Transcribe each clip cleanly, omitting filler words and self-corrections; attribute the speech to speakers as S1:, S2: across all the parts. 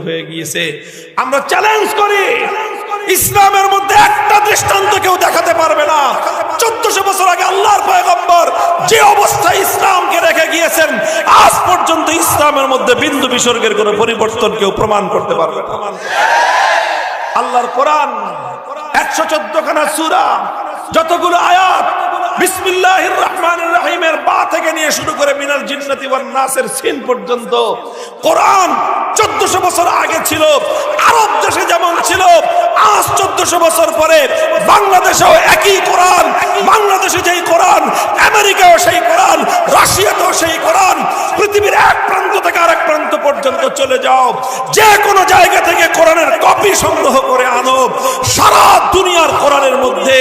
S1: হয়ে গিয়েছে। আমরা চ্যালেঞ্জ করি, ইসলামের মধ্যে একটা দৃষ্টান্ত কেউ দেখাতে পারবে না 1400 বছর আগে আল্লাহর পয়গম্বর যে অবস্থায় ইসলামকে রেখে গিয়েছেন, আজ পর্যন্ত ইসলামের মধ্যে বিন্দু বিসর্গের কোনো পরিবর্তন কেউ প্রমাণ করতে পারবে না। আল্লাহর কোরআন 114 খানা সূরা, যতগুলো আয়াত, বিসমিল্লাহির রহমানির রহিমের বা থেকে নিয়ে শুরু করে মিনাল জিন্নাতি ওয়ান নাসের সিন পর্যন্ত কোরআন 1400 বছর আগে ছিল। আরব দেশে যেমন ছিল, আজ 1400 বছর পরে বাংলাদেশেও একই কোরআন। বাংলাদেশে যেই কোরআন, আমেরিকাও সেই কোরআন, রাশিয়াতেও সেই কোরআন। পৃথিবীর এক প্রান্ত থেকে আরেক প্রান্ত পর্যন্ত চলে যাও, যে কোনো জায়গা থেকে কোরআনের কপি সংগ্রহ করে আনো, সারা দুনিয়ার কোরআনের মধ্যে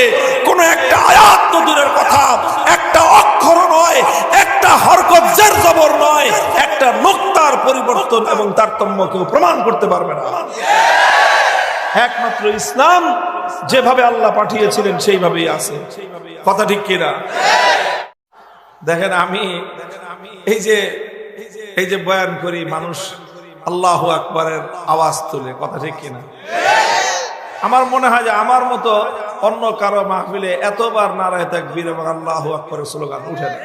S1: কোনো একটা আয়াত তো দূরের কথা, একটা অক্ষর নয়, একটা হরকত জের জবর নয়, একটা নুকতার পরিবর্তন এবং তারতম্য কেউ প্রমাণ করতে পারবে না। একমাত্র ইসলাম যেভাবে আল্লাহ পাঠিয়েছিলেন সেইভাবেই আছে। কথা ঠিক কিনা? দেখেন, আমি এই যে বয়ান করি, মানুষ আল্লাহু আকবারের আওয়াজ তুলে, কথা ঠিক কিনা? আমার মনে হয় যে আমার মতো অন্য কারো মাহফিলে এতবার নারায়ে তাকবীর এবং আল্লাহু আকবারের স্লোগান উঠে না।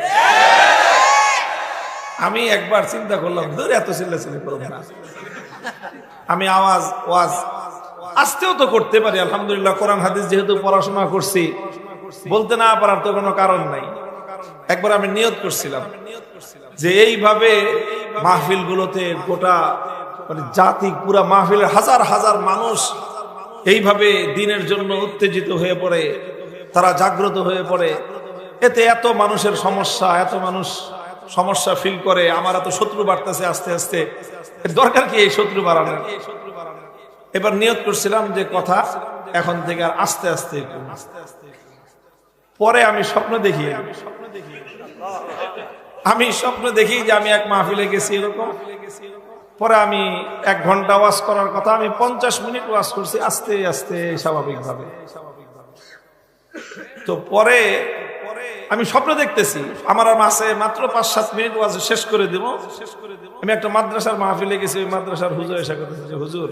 S1: আমি একবার চিন্তা করলাম, দূর এত চিল্লাচিল্লি করব না, আমি ওয়াজ আস্তেও তো করতে পারি। আলহামদুলিল্লাহ, কোরআন হাদিস যেহেতু পড়াশোনা করছি, বলতে না পারার তো কোনো কারণ নাই। একবার আমি নিয়ত করছিলাম যে এইভাবে মাহফিল গুলোতে গোটা মানে জাতি, পুরা মাহফিলের হাজার হাজার মানুষ এইভাবে দিনের জন্য উত্তেজিত হয়ে পড়ে, তারা জাগ্রত হয়ে পড়ে, এতে এত মানুষের সমস্যা, এত মানুষ সমস্যা ফিল করে, আমার এত শত্রু বাড়তেছে আস্তে আস্তে, দরকার কি এই শত্রু বাড়ানোর? এবার নিয়ত করছিলাম যে কথা এখন থেকে আর আস্তে আস্তে। পরে আমি স্বপ্ন দেখি যে আমি এক মাহফিলে গেছি এরকম। পরে আমি 1 ঘন্টা ওয়াজ করার কথা, আমি 50 মিনিট ওয়াজ করছি আস্তে আস্তে স্বাভাবিক ভাবে। তো পরে আমি স্বপ্ন দেখতেছি আমার মাত্র 5-7 মিনিট ওয়াজ শেষ করে দেব। আমি একটা মাদ্রাসার মাহফিলে গেছি, ওই মাদ্রাসার হুজুর এসে কথা, যে হুজুর,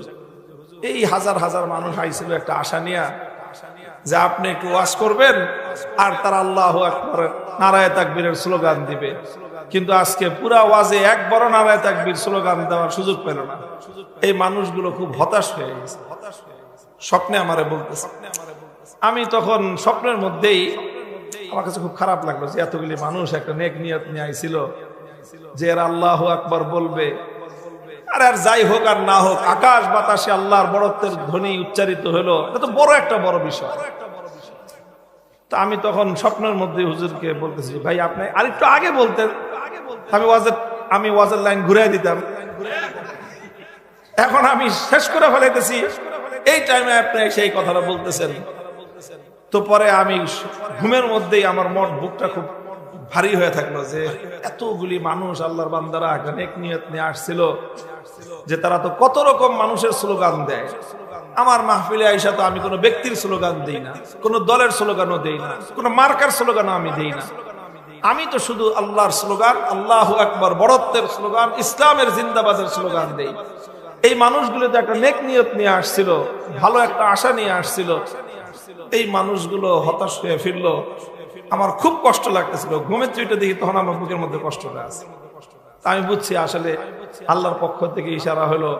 S1: এই হাজার হাজার মানুষ আইছিল একটা আশা নিয়া যে আপনি একটু ওয়াজ করবেন আর তারা আল্লাহু আকবার নারায়ে তাকবীরের স্লোগান দিবে, কিন্তু আজকে পুরা ওয়াজে একবারও নারায়ে তাকবীর স্লোগান দেওয়ার সুযোগ পেল না। এই মানুষগুলো খুব হতাশ হয়ে গেছে। স্বপ্নে আমারে বলতেছে। আমি তখন স্বপ্নের মধ্যেই, আমার কাছে খুব খারাপ লাগলো যে এতগুলি মানুষ একটা নেক নিয়ত নিয়ে আইছিল যে এরা আল্লাহু আকবার বলবে, আর যাই হোক আর না হোক, আকাশ বাতাসে আল্লাহর বড়ত্বের ধ্বনি উচ্চারিত হলো, এটা তো বড় বিষয়। তো আমি তখন স্বপ্নের মধ্যে হুজুরকে বলতেছি, ভাই আপনি আরেকটু আগে বলতেন, আমি ওয়াজের লাইন ঘুরাই দিতাম। এখন আমি শেষ করে ফেলাইতেছি, এই টাইমে আপনি সেই কথাটা বলতেছেন। তো পরে আমি ঘুমের মধ্যেই আমার বুকটা খুব ভারী হয়ে থাকলো যে এতগুলি মানুষ আল্লাহর বান্দারা একটা নেক নিয়ত নিয়ে আসছিল, যে তারা তো কত রকম মানুষের স্লোগান দেয়। আমার মাহফিলে আইসা তো আমি কোনো ব্যক্তির স্লোগান দেই না, কোনো দলের স্লোগানও দেই না, কোনো মার্কার স্লোগানও আমি দেই না। আমি তো শুধু আল্লাহর স্লোগান, আল্লাহু আকবার বড়ত্বের স্লোগান, ইসলামের জিন্দাবাদের স্লোগান দেই। এই মানুষগুলো তো একটা নেক নিয়ত নিয়ে আসছিল, ভালো একটা আশা নিয়ে আসছিল। এই মানুষগুলো হতাশ হয়ে ফিরলো, আমার খুব কষ্ট লাগতেছিল। ঘুমের চুইটা দেখি তখন আমার বুকের মধ্যে কষ্টটা আছে। আমি বুঝছি আসলে আল্লাহর পক্ষ থেকে ইশারা হলো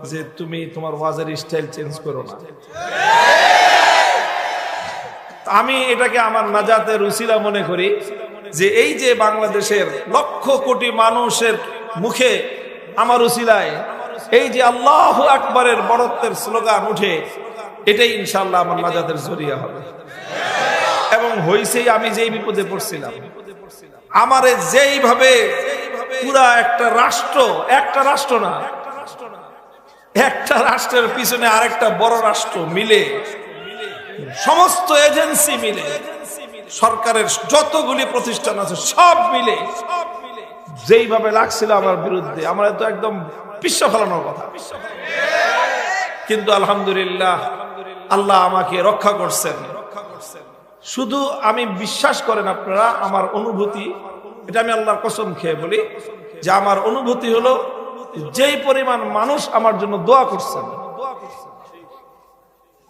S1: যে তুমি তোমার ওয়াজের স্টাইল চেঞ্জ করো না। আমি এটাকে আমার নাজাতের উসিলা মনে করি যে এই যে বাংলাদেশের লক্ষ কোটি মানুষের মুখে আমার উসিলায় এই যে আল্লাহু আকবারের বড়ত্বের স্লোগান উঠে, এটাই ইনশাআল্লাহ আমার নাজাতের জরিয়া হবে। এবং হইছেই, আমি যেই বিপদে পড়ছিলাম, আমারে যেইভাবে পুরা একটা রাষ্ট্র না, একটা রাষ্ট্রের পিছনে আরেকটা বড় রাষ্ট্র মিলে, সমস্ত এজেন্সি মিলে, সরকারের যতগুলি প্রতিষ্ঠান আছে সব মিলে যেইভাবে লাগছিল আমার বিরুদ্ধে, আমার তো একদম পিছনে ফেলানোর কথা। কিন্তু আলহামদুলিল্লাহ আল্লাহ আমাকে রক্ষা করছেন। শুধু আমি বিশ্বাস করেন আপনারা, আমার অনুভূতি, এটা আমি আল্লাহর কসম খেয়ে বলি যে আমার অনুভূতি হলো যেই পরিমাণ মানুষ আমার জন্য দোয়া করছেন,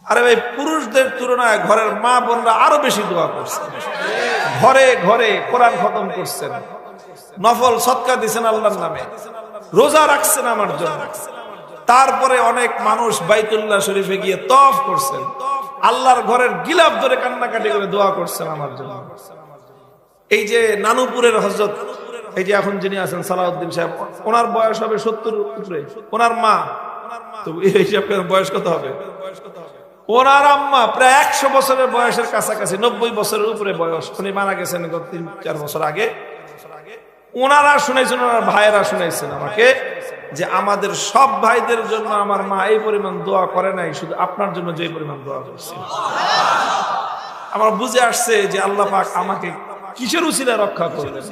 S1: আরে ভাই পুরুষদের তুলনায় ঘরের মা বোনরা আরো বেশি দোয়া করছেন, ঘরে ঘরে কোরআন খতম করছেন, নফল সদকা দিচ্ছেন আল্লাহর নামে, রোজা রাখছেন আমার জন্য। তারপরে অনেক মানুষ বাইতুল্লাহ শরীফে গিয়ে তওয়াফ করছেন, আল্লাহর ঘরের গিলাফ ধরে কান্নাকাটি করে দোয়া করছেন আমার জন্য। এই যে নানুপুরের হযরত, এই যে এখন যিনি আছেন সালাউদ্দিন সাহেব, ওনার বয়স হবে 70 উপরে, ওনার মা তো এই হিসাবে বয়স কত হবে? ওনার আম্মা প্রায় 100 বছরের বয়সের কাছাকাছি, 90 বছরের উপরে বয়স, উনি মারা গেছেন 3-4 বছর আগে। ওনারা শুনেছেন, ওনার ভাইয়েরা শুনেছেন আমাকে যে আমাদের সব ভাইদের জন্য আমার মা এই পরিমাণ দোয়া করে নাই, শুধু আপনার জন্য যে পরিমাণ দোয়া করছে। আমার বুঝে আসছে যে আল্লাহ পাক আমাকে কিসের উসিলায় রক্ষা করবেন।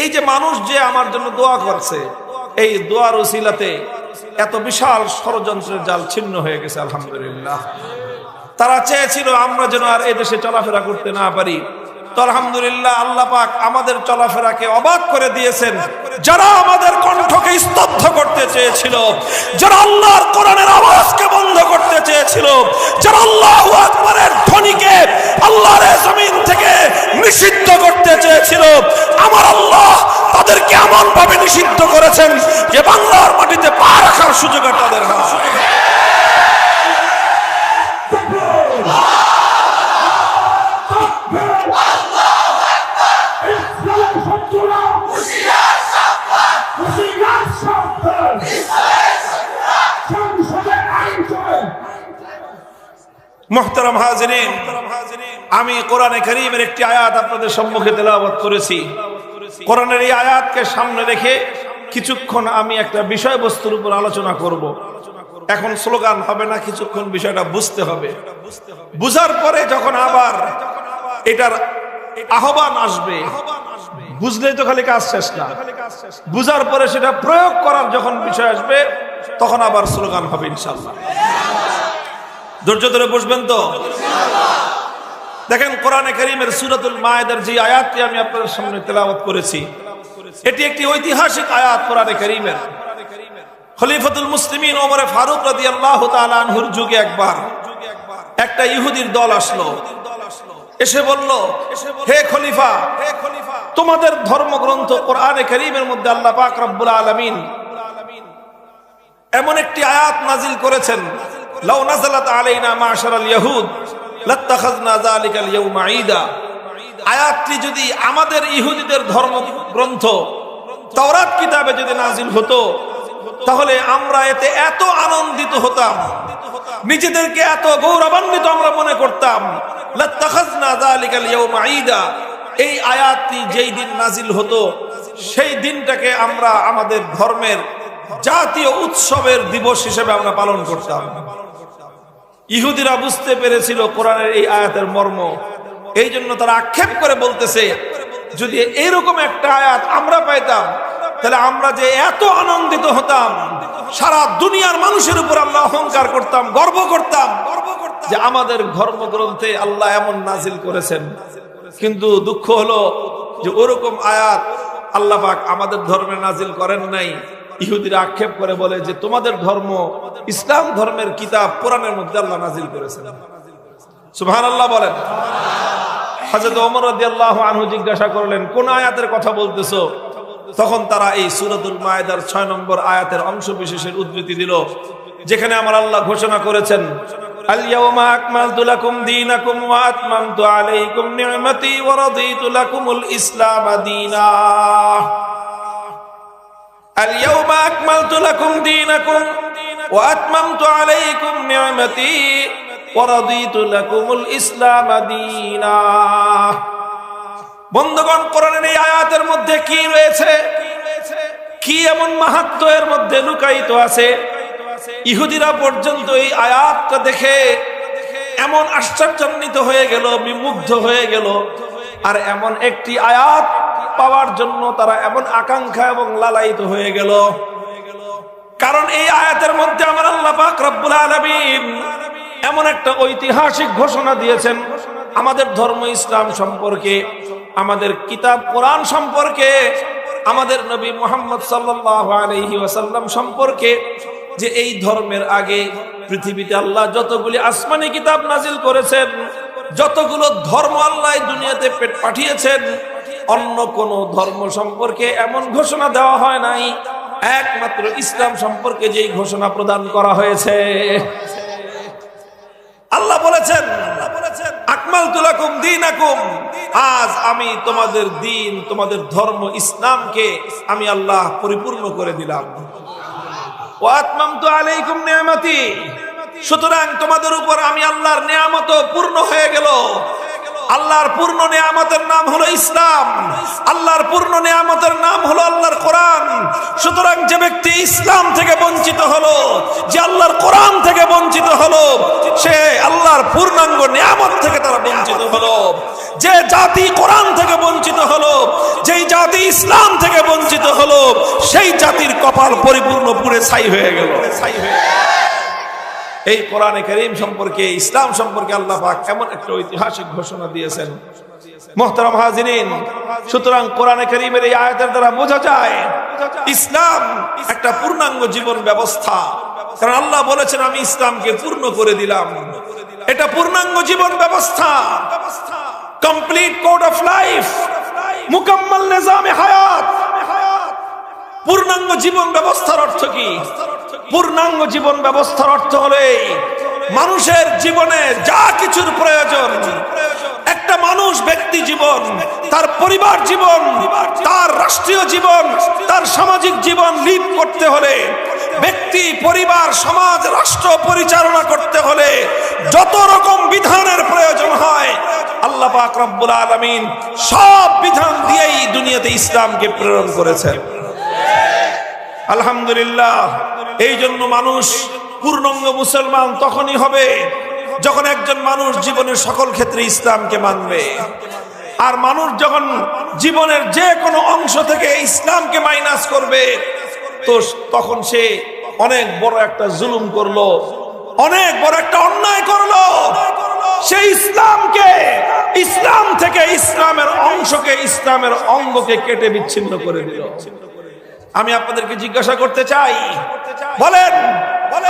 S1: এই যে মানুষ যে আমার জন্য দোয়া করছে, এই দোয়ার উসিলাতে এত বিশাল ষড়যন্ত্রের জাল ছিন্ন হয়ে গেছে আলহামদুলিল্লাহ। তারা চেয়েছিল আমরা যেন আর এই দেশে চলাফেরা করতে না পারি, তো আলহামদুলিল্লাহ আল্লাহ পাক আমাদের চলাফেরাকে অবাক করে দিয়েছেন। যারা আমাদের কণ্ঠকে স্তব্ধ করতে চেয়েছিল, যারা আল্লাহর কোরআনের আওয়াজকে বন্ধ করতে চেয়েছিল, যারা আল্লাহু আকবারের ধ্বনিকে আল্লাহর জমিন থেকে নিষিদ্ধ করতে চেয়েছিল, আমার আল্লাহ তাদেরকে এমন ভাবে নিষিদ্ধ করেছেন যে বাংলার মাটিতে পা রাখার সুযোগ আর তাদের না। মুহতারাম হাজিরিন, আমি কোরআনে কারীমের একটি আয়াত আপনাদের সম্মুখে তেলাওয়াত করেছি। কোরআনের এই আয়াতকে সামনে রেখে কিছুক্ষণ আমি একটা বিষয়বস্তুর উপর আলোচনা করব। এখন স্লোগান হবে না, কিছুক্ষণ বিষয়টা বুঝতে হবে। বুঝার পরে যখন আবার এটার আহ্বান আসবে, বুঝলেই তো খালি কাজ শেষ না, বুঝার পরে সেটা প্রয়োগ করার যখন বিষয় আসবে তখন আবার স্লোগান হবে ইনশাআল্লাহ। ধৈর্য ধরে বুঝবেন তো? দেখেন কোরআনে কারীমের সূরাতুল মায়েদার যে আয়াতটি আমি আপনাদের সামনে তেলাওয়াত করেছি, এটি একটি ঐতিহাসিক আয়াত কোরআনে কারীমের। খলিফাতুল মুসলিমিন ওমর ফারুক রাদিয়াল্লাহু তাআলা আনহুর যুগে একবার একটা ইহুদির দল আসলো, এসে বলল, হে খলিফা, তোমাদের ধর্মগ্রন্থ কোরআনে কারীমের মধ্যে আল্লাহ পাক রব্বুল আলামিন এমন একটি আয়াত নাজিল করেছেন, লাউ নাযালাত আলাইনা মাশারাল ইয়াহুদ লাত্তাখাযনা যালিকাল ইয়াউমা ঈদা। আয়াতটি যদি আমাদের ইহুদিদের ধর্মগ্রন্থ তাওরাত কিতাবে যদি নাজিল হতো, তাহলে আমরা এতে এত আনন্দিত হতাম, নিজেদেরকে এত গৌরবান্বিত আমরা মনে করতাম। লাত্তাখাযনা যালিকাল ইয়াউমা ঈদা, এই আয়াতটি যেই দিন নাজিল হতো সেই দিনটাকে আমরা আমাদের ধর্মের জাতীয় উৎসবের দিবস হিসেবে আমরা পালন করতাম। ইহুদিরা বুঝতে পেরেছিল কোরআনের এই আয়াতের মর্ম, এই জন্য তারা আক্ষেপ করে বলতেছে, যদি এইরকম একটা আয়াত আমরা পাইতাম তাহলে আমরা যে এত আনন্দিত হতাম, সারা দুনিয়ার মানুষের উপর আমরা অহংকার করতাম, গর্ব করতাম যে আমাদের ধর্মগ্রন্থে আল্লাহ এমন নাজিল করেছেন। কিন্তু দুঃখ হলো যে ওরকম আয়াত আল্লাহ পাক আমাদের ধর্মে নাজিল করেন নাই। ইহুদিরা আক্ষেপ করে বলে যে তোমাদের ধর্ম, ইসলাম ধর্মের কিতাব কোরআনের মধ্যে আল্লাহ নাজিল করেছেন। সুবহানাল্লাহ বলেন। হযরত ওমর রাদিয়াল্লাহু আনহু জিজ্ঞাসা করলেন, কোন আয়াতের কথা বলতেছো? তখন তারা এই সূরাতুল মায়েদার 6 নম্বর আয়াতের অংশ বিশেষের উদ্ধৃতি দিল, যেখানে আমার আল্লাহ ঘোষণা করেছেন, আল ইয়াউমা আকমালতু লাকুম দীনাকুম ওয়া আতমামতু আলাইকুম নি'মাতি ওয়া রাদিতু লাকুমুল ইসলাম দীনা। اليوم أكملت لكم دينكم وأتممت عليكم نعمتي ورضيت لكم الإسلام دينا। বন্ধুগণ, কোরআনের এই আয়াতের মধ্যে কি রয়েছে, কি এমন মাহাত্ম্য এর মধ্যে লুকায়িত আছে, ইহুদিরা পর্যন্ত এই আয়াতটা দেখে এমন আশ্চর্যান্বিত হয়ে গেল, বিমুগ্ধ হয়ে গেল। আর এমন একটি আয়াত পাওয়ার জন্য তারা এমন আকাঙ্ক্ষা এবং লালায়িত হয়ে গেল, কারণ এই আয়াতের মধ্যে আমার আল্লাহ পাক রব্বুল আলামিন এমন একটা ঐতিহাসিক ঘোষণা দিয়েছেন আমাদের ধর্ম ইসলাম সম্পর্কে, আমাদের কিতাব কোরআন সম্পর্কে। আমাদের নবী মুহাম্মদ সাল্লাল্লাহু আলাইহি ওয়াসাল্লাম সম্পর্কে যে এই ধর্মের আগে পৃথিবীতে আল্লাহ যতগুলি আসমানি কিতাব নাজিল করেছেন, যতগুলো ধর্ম আল্লাহ দুনিয়াতে পাঠিয়েছেন, অন্য কোন ধর্ম সম্পর্কে এমন ঘোষণা দেওয়া হয় নাই, একমাত্র ইসলাম সম্পর্কে যেই ঘোষণা প্রদান করা হয়েছে। আল্লাহ বলেছেন, আকমালতু লাকুম দীনাকুম, আজ আমি তোমাদের দ্বীন, তোমাদের ধর্ম ইসলামকে আমি আল্লাহ পরিপূর্ণ করে দিলাম। ওয়া আতমামতু আলাইকুম নিয়ামতি, সুতরাং তোমাদের উপর আমি আল্লাহর নিয়ামত পূর্ণ হয়ে গেল। আল্লাহর পূর্ণ নিয়ামতের নাম হলো ইসলাম, আল্লাহর পূর্ণ নিয়ামতের নাম হলো আল্লাহর কোরআন। সুতরাং যে ব্যক্তি ইসলাম থেকে বঞ্চিত হলো, যে আল্লাহর কোরআন থেকে বঞ্চিত হলো, সে আল্লাহর পূর্ণাঙ্গ নিয়ামত থেকে তারা বঞ্চিত হলো। যে জাতি কোরআন থেকে বঞ্চিত হলো, যেই জাতি ইসলাম থেকে বঞ্চিত হলো, সেই জাতির কপাল পরিপূর্ণ পুড়ে ছাই হয়ে গেল। এই কোরআনে কারীম সম্পর্কে, ইসলাম সম্পর্কে আল্লাহ পাক এমন একটা ঐতিহাসিক ঘোষণা দিয়েছেন। মুহতারাম হাজিরিন, সুতরাং কোরআনে কারীমের এই আয়াতের দ্বারা বোঝা যায় ইসলাম একটা পূর্ণাঙ্গ জীবন ব্যবস্থা। কারণ আল্লাহ বলেছেন আমি ইসলামকে পূর্ণ করে দিলাম। এটা পূর্ণাঙ্গ জীবন ব্যবস্থা, কমপ্লিট কোড অফ লাইফ, মুকাম্মাল নিজামে হায়াত। পূর্ণাঙ্গ জীবন ব্যবস্থার অর্থ কি? পূর্ণাঙ্গ জীবন ব্যবস্থার অর্থ হলো এই, মানুষের জীবনে যা কিছুর প্রয়োজন, একটা মানুষ ব্যক্তি জীবন, তার পরিবার জীবন, তার রাষ্ট্রীয় জীবন, তার সামাজিক জীবন লিড করতে হলে, ব্যক্তি, পরিবার, সমাজ, রাষ্ট্র পরিচালনা করতে হলে যত রকম বিধানের প্রয়োজন হয়, আল্লাহ পাক রব্বুল আলামিন সব বিধান দিয়েই দুনিয়াতে ইসলামকে প্রেরণ করেছেন। আলহামদুলিল্লাহ। এই জন্য মানুষ পূর্ণাঙ্গ মুসলমান তখনই হবে যখন একজন মানুষ জীবনের সকল ক্ষেত্রে ইসলামকে মানবে। আর মানুষ যখন জীবনের যে কোনো অংশ থেকে ইসলামকে মাইনাস করবে, তো তখন সে অনেক বড় একটা জুলুম করলো, অনেক বড় একটা অন্যায় করলো। সে ইসলামকে, ইসলাম থেকে ইসলামের অংশকে, ইসলামের অঙ্গকে কেটে বিচ্ছিন্ন করে দিল। আমি আপনাদেরকে জিজ্ঞাসা করতে চাই, বলেন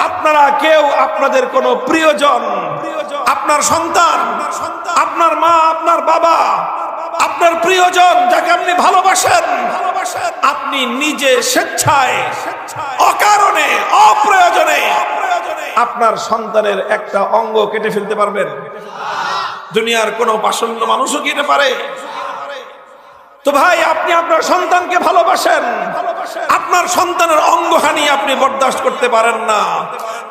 S1: আপনারা কেউ আপনাদের কোন প্রিয়জন, আপনার সন্তান, আপনার মা, আপনার বাবা, আপনার প্রিয়জন যাকে আপনি ভালোবাসেন, আপনি নিজে স্বেচ্ছায়, অকারণে, অপ্রয়োজনে আপনার সন্তানের একটা অঙ্গ কেটে ফেলতে পারবেন? দুনিয়ার কোন পাষণ্ড মানুষও কেটে পারে? তো ভাই, আপনি আপনার সন্তানকে ভালোবাসেন, আপনার সন্তানের অঙ্গহানি আপনি বরদাস্ত করতে পারেন না।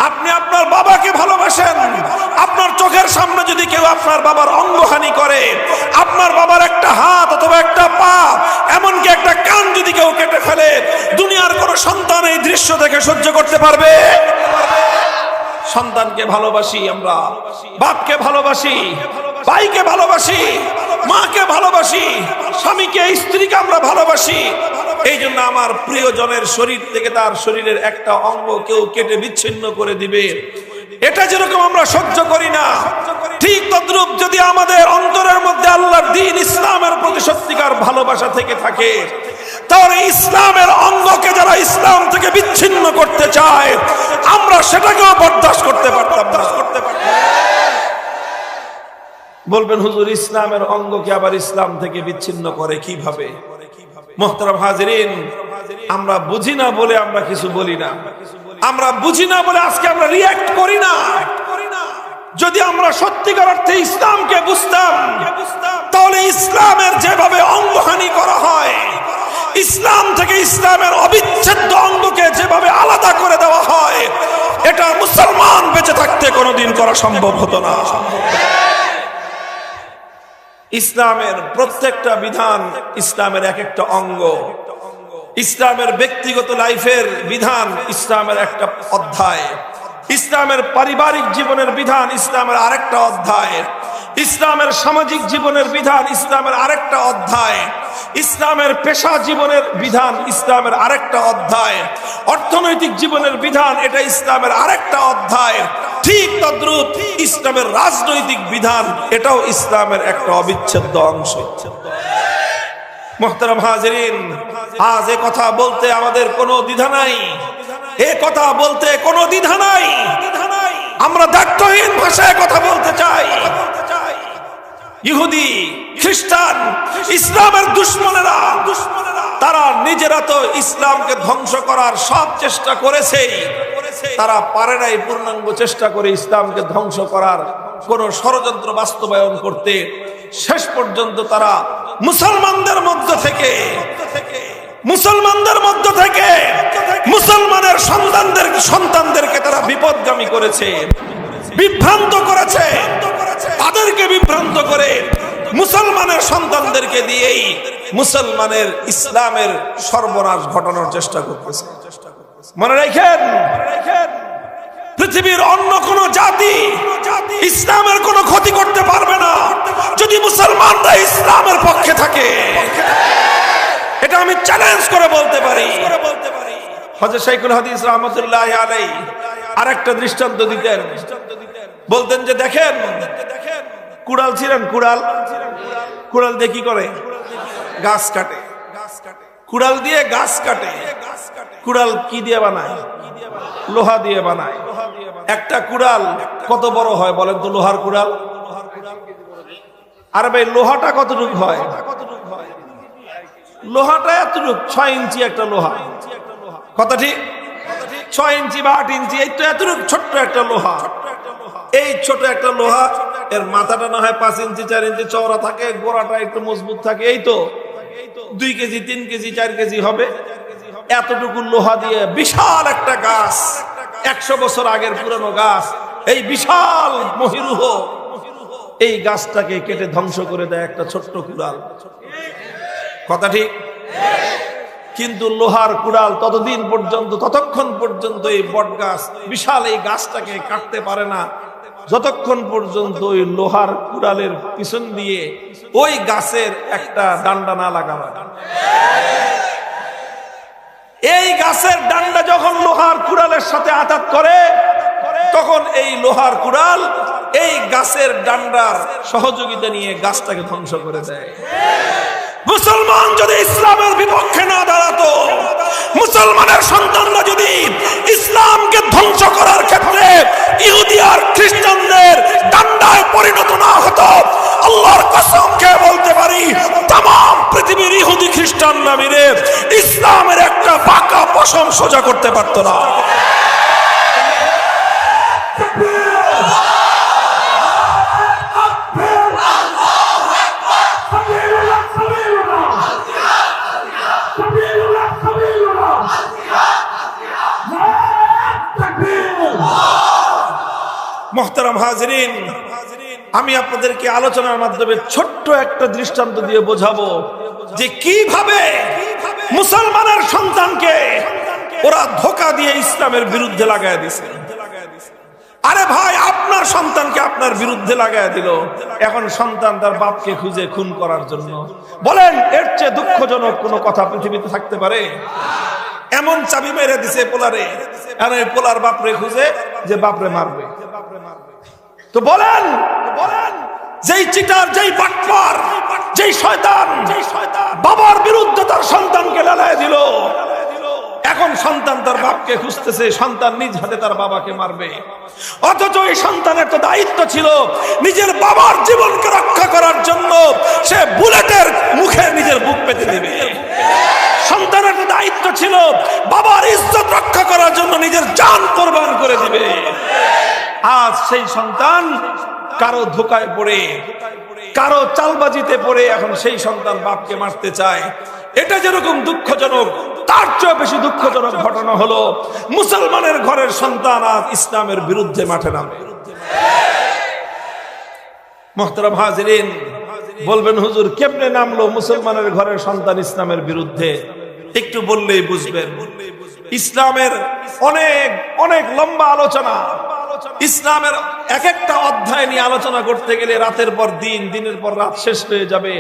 S1: আপনি আপনার বাবাকে ভালোবাসেন, আপনার চোখের সামনে যদি কেউ আপনার বাবার অঙ্গহানি করে, আপনার বাবার একটা হাত অথবা একটা পা, এমনকি একটা কান যদি কেউ কেটে ফেলে, দুনিয়ার কোন সন্তান এই দৃশ্য দেখে সহ্য করতে পারবে? সন্তানকে ভালোবাসি আমরা, বাপকে ভালোবাসি, ভাইকে ভালোবাসি, মাকে ভালোবাসি, স্বামীকে, স্ত্রীকে আমরা ভালোবাসি। এই জন্য আমার প্রিয়জনের শরীর থেকে তার শরীরের একটা অঙ্গ কেউ কেটে বিচ্ছিন্ন করে দিবে, এটা যেরকম আমরা সহ্য করি না, ঠিক তদ্রূপ যদি আমাদের অন্তরের মধ্যে আল্লাহর দ্বীন, ইসলামের প্রতি সত্যিকার ভালোবাসা থেকে থাকে, তাহলে ইসলামের অঙ্গকে যারা ইসলাম থেকে বিচ্ছিন্ন করতে চায়, আমরা সেটাকেও বরদাস্ত করতে পারতাম না। বলবেন হুজুর, ইসলামের অঙ্গকে আবার ইসলাম থেকে বিচ্ছিন্ন করে কিভাবে? মুহতারাম হাজিরিন, আমরা বুঝি না বলে আমরা কিছু বলি না, আমরা বুঝি না বলে আজকে আমরা রিঅ্যাক্ট করি না। যদি আমরা সত্যিকার অর্থে ইসলামকে বুঝতাম, তাহলে ইসলামের যেভাবে অঙ্গহানি করা হয়, ইসলাম থেকে ইসলামের অবিচ্ছেদ্য অঙ্গকে যেভাবে আলাদা করে দেওয়া হয়, এটা মুসলমান বেঁচে থাকতে কোনোদিন করা সম্ভব হতো না। ইসলামের প্রত্যেকটা বিধান ইসলামের এক একটা অঙ্গ। ইসলামের ব্যক্তিগত লাইফের বিধান ইসলামের একটা অধ্যায়, ইসলামের পারিবারিক জীবনের বিধান ইসলামের আরেকটা অধ্যায়, ইসলামের সামাজিক জীবনের বিধান ইসলামের আরেকটা অধ্যায়, ইসলামের পেশা জীবনের বিধান ইসলামের আরেকটা অধ্যায়, অর্থনৈতিক জীবনের বিধান এটা ইসলামের আরেকটা অধ্যায়। ঠিক তদ্রূপ ইসলামের রাজনৈতিক বিধান এটাও ইসলামের একটা অবিচ্ছেদ্য অংশ। মুহতারাম হাজিরিন, আজ এ কথা বলতে আমাদের কোনো দ্বিধা নাই, এ কথা বলতে কোনো দ্বিধা নাই। আমরা দায়িত্বহীন ভাষায় কথা বলতে চাই। ইহুদি, খ্রিস্টান, ইসলামের দুশমনেরা, তারা নিজেরা তো ইসলামকে ধ্বংস করার সব চেষ্টা করেছে, তারা পারে নাই পূর্ণাঙ্গ চেষ্টা করে ইসলামকে ধ্বংস করার কোন ষড়যন্ত্র বাস্তবায়ন করতে। শেষ পর্যন্ত তারা মুসলমানদের মধ্য থেকে মুসলমানের সন্তানদেরকে তারা বিপদগামী করেছে, বিভ্রান্ত করেছে। তাদেরকে বিভ্রান্ত করে মুসলমানের সন্তানদেরকে দিয়েই মুসলমানের ইসলামের সর্বনাশ ঘটানোর চেষ্টা করতেছে। মনে রাখেন, পৃথিবীর অন্য কোন জাতি ইসলামের কোনো ক্ষতি করতে পারবে না যদি মুসলমানরা ইসলামের পক্ষে থাকে। এটা আমি চ্যালেঞ্জ করে বলতে পারি। হযরত শাইখুল হাদিস রাহমাতুল্লাহি আলাইহি আরেকটা দৃষ্টান্ত দিতেন, বলতেন যে দেখেন, কুড়াল ছিলেন, কুড়াল দিয়ে কি করে? গাছ কাটে। কুড়াল দিয়ে গাছ কাটে। কুড়াল কি দিয়ে বানায়? লোহা দিয়ে বানায়। একটা কুড়াল কত বড় হয় বলেন তো? লোহার কুড়াল। আর ভাই লোহাটা কতটুকু হয়? লোহাটা এতটুকু, 6 ইঞ্চি একটা লোহা। কথা ঠিক? 6 ইঞ্চি বা 8 ইঞ্চি, এই তো এতটুকু ছোট্ট একটা লোহা। এই ছোট একটা লোহা, এর মাথাটা না হয় 5 ইঞ্চি 4 ইঞ্চি চওড়া থাকে, গোড়াটা একটু মজবুত থাকে। এই তো 2 কেজি 3 কেজি 4 কেজি হবে। এতটুকু লোহা দিয়ে বিশাল একটা গাছ, 100 বছর আগের পুরানো গাছ, এই বিশাল মহিরুহ, এই গাছটাকে কেটে ধ্বংস করে দেয় একটা ছোট্ট কুড়াল। কথা ঠিক? কিন্তু লোহার কুড়াল ততক্ষণ পর্যন্ত এই বট গাছ, বিশাল এই গাছটাকে কাটতে পারে না, যতক্ষণ পর্যন্ত ওই লোহার কুড়ালের পিছন দিয়ে ওই গাছের একটা ডান্ডা না লাগানো। এই গাছের ডান্ডা যখন লোহার কুড়ালের সাথে আঘাত করে, তখন এই লোহার কুড়াল এই গাছের ডান্ডার সহযোগিতা নিয়ে গাছটাকে ধ্বংস করে দেয়। মুসলমান যদি ইসলামের বিপক্ষে না দাঁড়াতো, মুসলমানের সন্তানরা যদি ইসলামকে ধ্বংস করার ক্ষেত্রে ইহুদি আর খ্রিস্টানদের ডান্ডায় পরিণত না হতো, আল্লাহর কসম খেয়ে বলতে পারি तमाम পৃথিবীর ইহুদি খ্রিস্টানরা মিলে ইসলামের একটা বাঁকা পশম সোজা করতে পারতো না। মুহতারাম হাজিরিন, আমি আপনাদেরকে আলোচনার মাধ্যমে ছোট্ট একটা দৃষ্টান্ত দিয়ে বোঝাবো যে কিভাবে মুসলমানের সন্তানকে ওরা ধোঁকা দিয়ে ইসলামের বিরুদ্ধে লাগায় দিছে। আরে ভাই, আপনার সন্তানকে আপনার বিরুদ্ধে লাগায় দিল, এখন সন্তান তার বাপকে খুঁজে খুন করার জন্য। বলেন, এর চেয়ে দুঃখজনক কোনো কথা পৃথিবীতে থাকতে পারে? এমন চাবি মেরে দিছে পোলারে, আর এই পোলার বাপরে খুঁজে যে বাপরে মারবে। তো বলেন, যেই চিটার, যেই বাটপার, যেই শয়তান বাবার বিরুদ্ধে তার সন্তানকে লালায় দিল, এখন সন্তান তার বাপকে খুঁজতেছে, সন্তান নিজ হাতে তার বাবাকে মারবে। অথচ এই সন্তানের তো দায়িত্ব ছিল নিজের বাবার জীবনকে রক্ষা করার জন্য সে বুলেটের মুখে নিজের বুক পেতে দিবে। সন্তানের তো দায়িত্ব ছিল বাবার ইজ্জত রক্ষা করার জন্য নিজের জান কোরবান করে দিবে। আজ সেই সন্তান কারো ধোকায় পড়ে, কারো চালবাজিতে পড়ে এখন সেই সন্তান বাপকে মারতে চায়। এটা যেরকম দুঃখজনক, তার চেয়ে বেশি দুঃখজনক ঘটনা হলো মুসলমানের ঘরের সন্তান আজ ইসলামের বিরুদ্ধে মাঠে নামে। মুহতারাম হাজিরিন, বলবেন হুজুর কেমনে নামলো মুসলমানের ঘরের সন্তান ইসলামের বিরুদ্ধে? একটু বললেই বুঝবেন। ইসলামের অনেক অনেক লম্বা আলোচনা, ইসলামের এক একটা অধ্যায় নিয়ে আলোচনা করতে গেলে রাতের পর দিন, দিনের পর রাত শেষ হয়ে যাবে।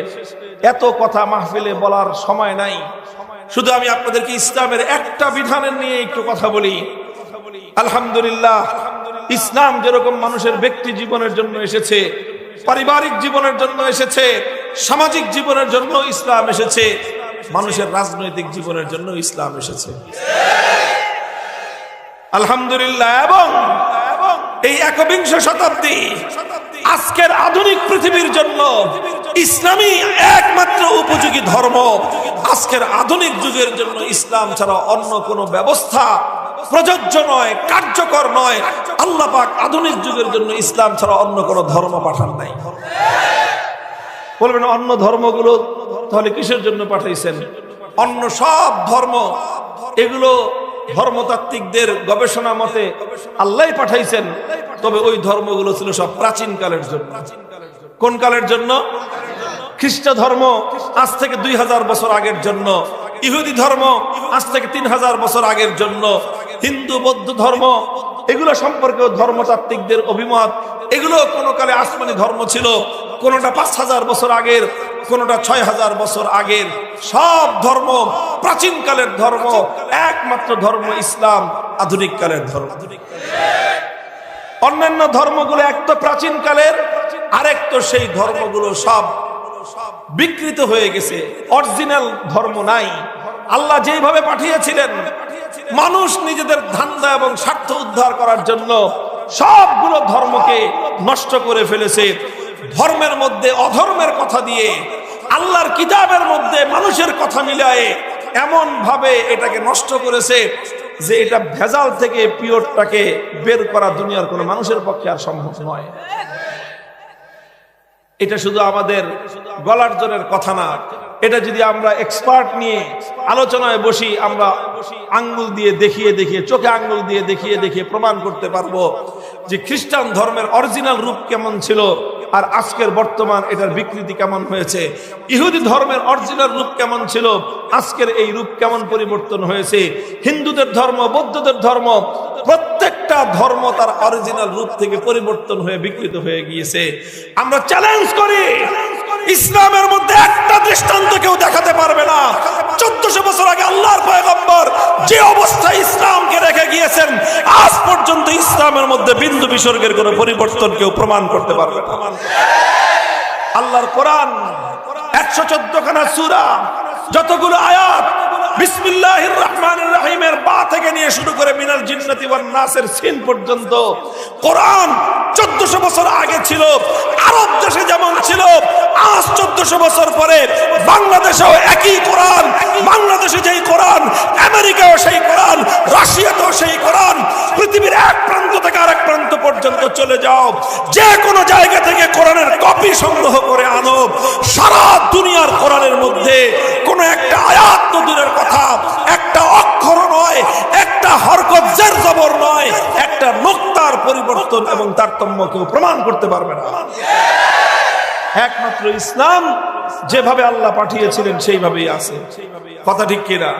S1: এত কথা মাহফিলে বলার সময় নাই। শুধু আমি আপনাদেরকে ইসলামের একটা বিধানের নিয়ে একটু কথা বলি। আলহামদুলিল্লাহ, ইসলাম যেরকম মানুষের ব্যক্তি জীবনের জন্য এসেছে, পারিবারিক জীবনের জন্য এসেছে, সামাজিক জীবনের জন্য ইসলাম এসেছে, মানুষের রাজনৈতিক জীবনের জন্য ইসলাম এসেছে। আলহামদুলিল্লাহ। এবং এই একবিংশ শতাব্দী আজকের আধুনিক পৃথিবীর জন্য ইসলামই একমাত্র উপযোগী ধর্ম। আজকের আধুনিক যুগের জন্য ইসলাম ছাড়া অন্য কোনো ব্যবস্থা প্রযোজ্য নয়, কার্যকর নয়। আল্লাহ পাক আধুনিক যুগের জন্য ইসলাম ছাড়া অন্য কোনো ধর্ম পাঠান নাই। বলবেন অন্য ধর্মগুলো তাহলে কিসের জন্য পাঠাইছেন? অন্য সব ধর্ম এগুলো ধর্মতাত্ত্বিকদের গবেষণা মতে আল্লাহ পাঠাইছেন, তবে ওই ধর্মগুলো ছিল সব প্রাচীন কালের জন্য। কোন কালের জন্য? খ্রিস্ট ধর্ম আজ থেকে 2000 বছর আগের জন্য, ইহুদি ধর্ম আজ থেকে 3000 বছর আগের জন্য, হিন্দু বৌদ্ধ ধর্ম এগুলো সম্পর্কে ধর্মতাত্ত্বিকদের অভিমত। এগুলো কোন কালে আসমানি ধর্ম ছিল, কোনটা 5000 বছর আগের, কোনটা 6000 বছর আগের। সব ধর্ম প্রাচীন কালের ধর্ম, একমাত্র ধর্ম ইসলাম আধুনিক কালের ধর্ম। অন্যান্য ধর্মগুলো এক তো প্রাচীন কালের, আরেক তো সেই ধর্মগুলো সব বিকৃত হয়ে গেছে, অরিজিনাল ধর্ম নাই। আল্লাহ যেভাবে পাঠিয়েছিলেন মানুষ নিজেদের ধান্দা এবং স্বার্থ উদ্ধার করার জন্য সবগুলো ধর্মকে নষ্ট করে ফেলেছে। ধর্মের মধ্যে অধর্মের কথা দিয়ে, আল্লাহর কিতাবের মধ্যে মানুষের কথা মিলায়ে এমন ভাবে এটাকে নষ্ট করেছে যে এটা ভেজাল থেকে পিওরটাকে বের করা দুনিয়ার কোনো মানুষের পক্ষে আর সম্ভব নয়। এটা শুধু আমাদের গলার জোরের কথা না, এটা যদি আমরা এক্সপার্ট নিয়ে আলোচনায় বসি, আমরা আঙ্গুল দিয়ে দেখিয়ে দেখিয়ে, চোখে আঙ্গুল দিয়ে দেখিয়ে দেখিয়ে প্রমাণ করতে পারবো যে খ্রিস্টান ধর্মের অরিজিনাল রূপ কেমন ছিল আর আজকের বর্তমান এটার বিকৃতি কেমন হয়েছে। ইহুদি ধর্মের অরিজিনাল রূপ কেমন ছিল, আজকের এই রূপ কেমন পরিবর্তন হয়েছে। হিন্দুদের ধর্ম, বৌদ্ধদের ধর্ম, প্রত্যেকটা ধর্ম তার অরিজিনাল রূপ থেকে পরিবর্তন হয়ে বিকৃত হয়ে গিয়েছে। আমরা চ্যালেঞ্জ করি, ইসলামের মধ্যে একটা দৃষ্টান্ত কেউ দেখাতে পারবে না 1400 বছর আগে আল্লাহর পয়গম্বর যে অবস্থায় ইসলামকে রেখে গিয়েছেন, আজ পর্যন্ত ইসলামের মধ্যে বিন্দু বিসর্গের কোনো পরিবর্তন কেউ প্রমাণ করতে পারবে না। আল্লাহর কোরআন 114 খানা সূরা, যতগুলো আয়াত বিসমিল্লাহির রহমানির রহিমের বা থেকে নিয়ে শুরু করে মিনাল জিন্নাতি ওয়ান নাসের সিন পর্যন্ত কোরআন 1400 বছর আগে ছিল। আরব দেশে যেমন ছিল, আজ 1400 বছর পরে বাংলাদেশেও একই কোরআন। বাংলাদেশে যেই কোরআন, আমেরিকাও সেই কোরআন, রাশিয়াতেও সেই কোরআন। পৃথিবীর এক প্রান্ত থেকে আরেক প্রান্ত পর্যন্ত চলে যাও, যে কোনো জায়গা থেকে কোরআনের কপি সংগ্রহ করে আনো, সারা দুনিয়ার কোরআনের মধ্যে কোনো একটা আয়াত তো দূরের কথা, একটা অক্ষর নয়, একটা হরকত জের জবর নয়, একটা নোক্তার পরিবর্তন এবং তারতম্য কেউ প্রমাণ করতে পারবে না। একমাত্র ইসলাম যেভাবে আল্লাহ পাঠিয়েছিলেন সেইভাবেই আছে। কথা ঠিক কিনা?